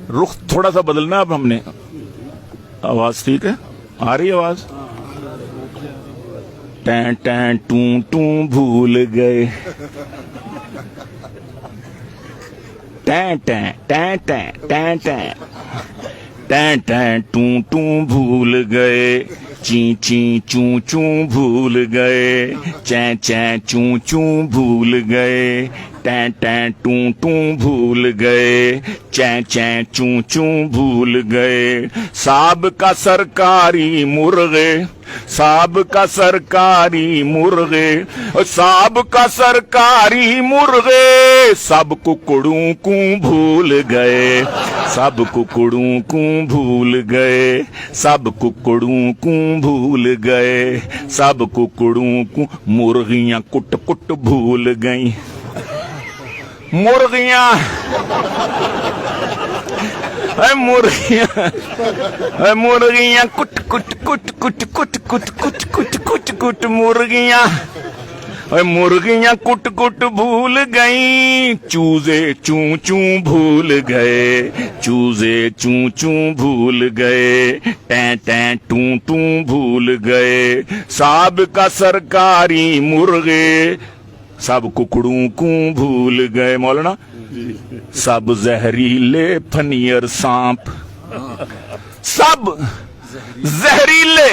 رخ تھوڑا سا بدلنا اب ہم نے. آواز ٹھیک ہے؟ آ رہی ہے آواز؟ ٹین ٹین ٹوں ٹوں بھول گئے. ٹین ٹین ٹین ٹین ٹین ٹین ٹین ٹین ٹوں ٹوں بھول گئے. چیں چیں چوں چوں بھول گئے. چیں چیں چوں چوں بھول گئے. ٹین ٹین ٹوں ٹوں بھول گئے. چیں چیں چوں چوں بھول گئے. صاحب کا سرکاری مرغے، صاحب کا سرکاری مرغے، صاحب کا سرکاری مرغے، سب ککڑوں کو بھول گئے. سب ککڑوں کو بھول گئے. سب ککڑوں کو بھول گئے. سب ککڑوں کو. مرغیاں کٹ کٹ بھول گئیں. مرغیاں مرغیاں مرغیاں کٹ کٹ کٹ کٹ کٹ کٹ کٹ کٹ کٹ کٹ مرغیاں مرغیاں کٹ کٹ بھول گئیں. چوزے چوں چوں بھول گئے. چوزے چوں چوں بھول گئے. ٹیں ٹیں ٹوں ٹوں بھول گئے. صاحب کا سرکاری مرغے، سب ککڑوں کو بھول گئے. مولانا سب زہریلے پھنیر سانپ، سب زہریلے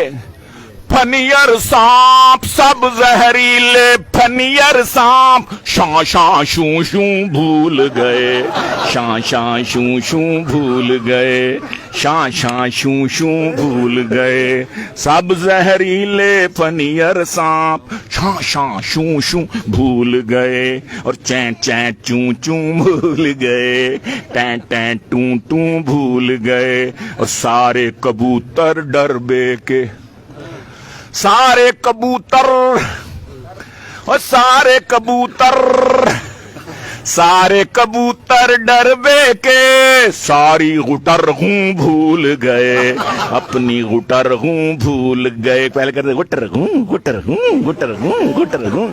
پھنیر سانپ، سب زہریلے پھنیر سانپ، شاں شاں شوں شوں بھول گئے. شاں شاں شوں شوں بھول گئے. شاں شاں شوں شوں بھول گئے. سب زہریلے پھنیر سانپ، شاں شاں شوں شوں بھول گئے. اور چیں چیں چوں چوں بھول گئے. ٹیں ٹیں ٹوں ٹوں بھول گئے. اور سارے کبوتر ڈربے کے، سارے کبوتر، اور سارے کبوتر، سارے کبوتر ڈربے کے ساری غٹر ہوں بھول گئے. اپنی غٹر ہوں بھول گئے. پہلے کرتے غٹر ہوں غٹر ہوں غٹر ہوں غٹر ہوں.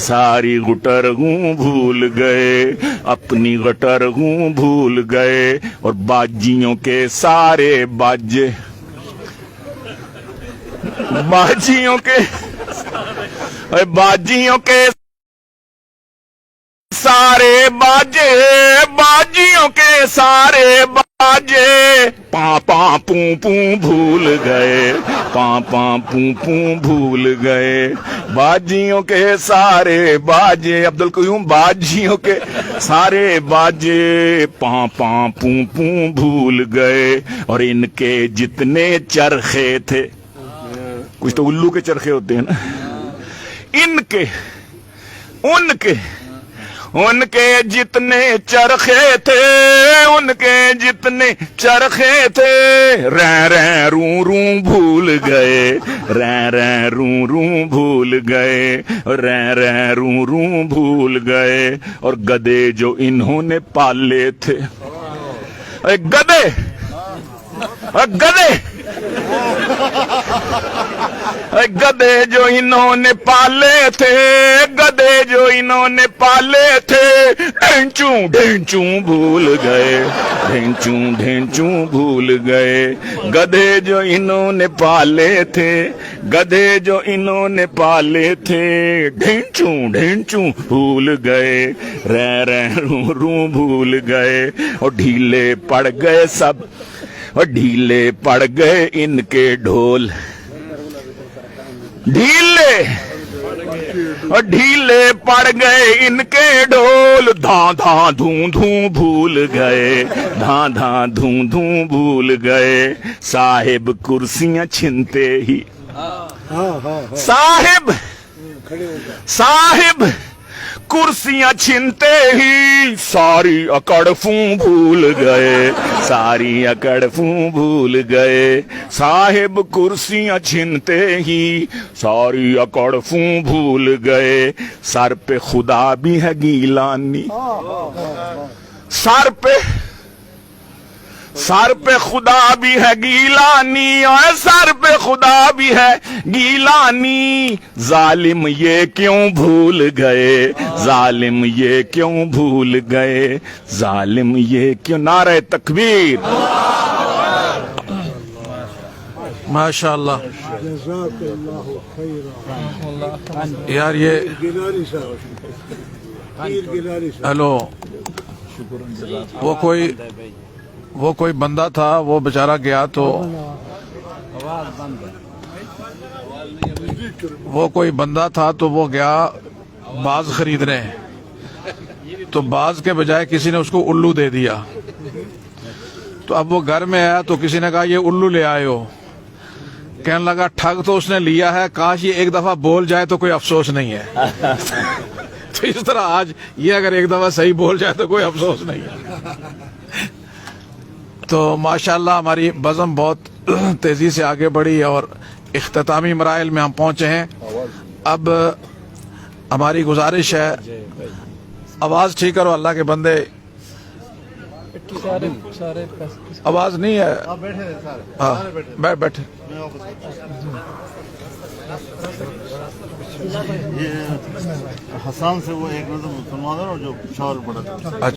ساری غٹر ہوں بھول گئے. اپنی غٹر ہوں بھول گئے. اور باجیوں کے سارے باجے، باجیوں کے، باجیوں کے سارے باجے، باجیوں کے سارے باجے پاں پاں پوں پوں بھول گئے. پاں پاں پوں پوں بھول گئے. باجیوں کے سارے باجے، عبدالقیوم، باجیوں کے سارے باجے پاں پاں پوں پوں بھول گئے. اور ان کے جتنے چرخے تھے، کچھ تو الو کے چرخے ہوتے ہیں نا، ان کے، ان کے جتنے چرخے تھے، ان کے جتنے چرخے تھے، ریں ریں روں روں بھول گئے. ریں ریں روں روں بھول گئے. ریں ریں روں روں بھول گئے. اور گدے جو انہوں نے پالے تھے، گدے، گدے، گدے جو انہوں نے پالے تھے، گدے جو انہوں نے پالے تھے، ڈھینچوں ڈھینچوں بھول گئے. ڈھینچوں ڈھینچوں بھول گئے. گدے جو انہوں نے پالے تھے، گدے جو انہوں نے پالے تھے، ڈھینچوں ڈھینچوں بھول گئے. ریں ریں روں روں بھول گئے. اور ڈھیلے پڑ گئے سب، اور ڈھیلے پڑ گئے ان کے ڈھول. ڈھیلے، اور ڈھیلے پڑ گئے ان کے ڈھول. دھاں دھاں دھوں دھوں بھول گئے. دھاں دھاں دھوں دھوں بھول گئے. صاحب کرسیاں چھنتے ہی، صاحب، صاحب کرسیاں چھنتے ہی ساری اکڑفوں بھول گئے. ساری اکڑفوں بھول گئے. صاحب کرسیاں چھنتے ہی ساری اکڑفوں بھول گئے. سر پہ خدا بھی ہے گیلانی، سر پہ، سر پہ خدا بھی ہے گیلانی، اور سر پہ خدا بھی ہے گیلانی، ظالم یہ کیوں بھول گئے، ظالم یہ کیوں بھول گئے، ظالم یہ کیوں۔ نعرہ تکبیر۔ ماشاء اللہ جزاک اللہ خیرا۔ یار یہ گیلانی صاحب، پیر گیلانی صاحب، ہیلو، وہ کوئی بندہ تھا، وہ بیچارہ گیا تو وہ گیا باز خریدنے، تو باز کے بجائے کسی نے اس کو الو دے دیا، تو اب وہ گھر میں آیا تو کسی نے کہا یہ الو لے آئے ہو، کہنے لگا ٹھگ تو اس نے لیا ہے، کاش یہ ایک دفعہ بول جائے تو کوئی افسوس نہیں ہے۔ تو اس طرح آج یہ اگر ایک دفعہ صحیح بول جائے تو کوئی افسوس نہیں ہے۔ تو ماشاءاللہ ہماری بزم بہت تیزی سے آگے بڑھی اور اختتامی مراحل میں ہم پہنچے ہیں۔ اب ہماری گزارش ہے، آواز ٹھیک کرو اللہ کے بندے، آواز نہیں ہے، ہاں بیٹھے۔ حسان سے وہ ایک مسلمان ہے اور جو شاول پڑا تھا۔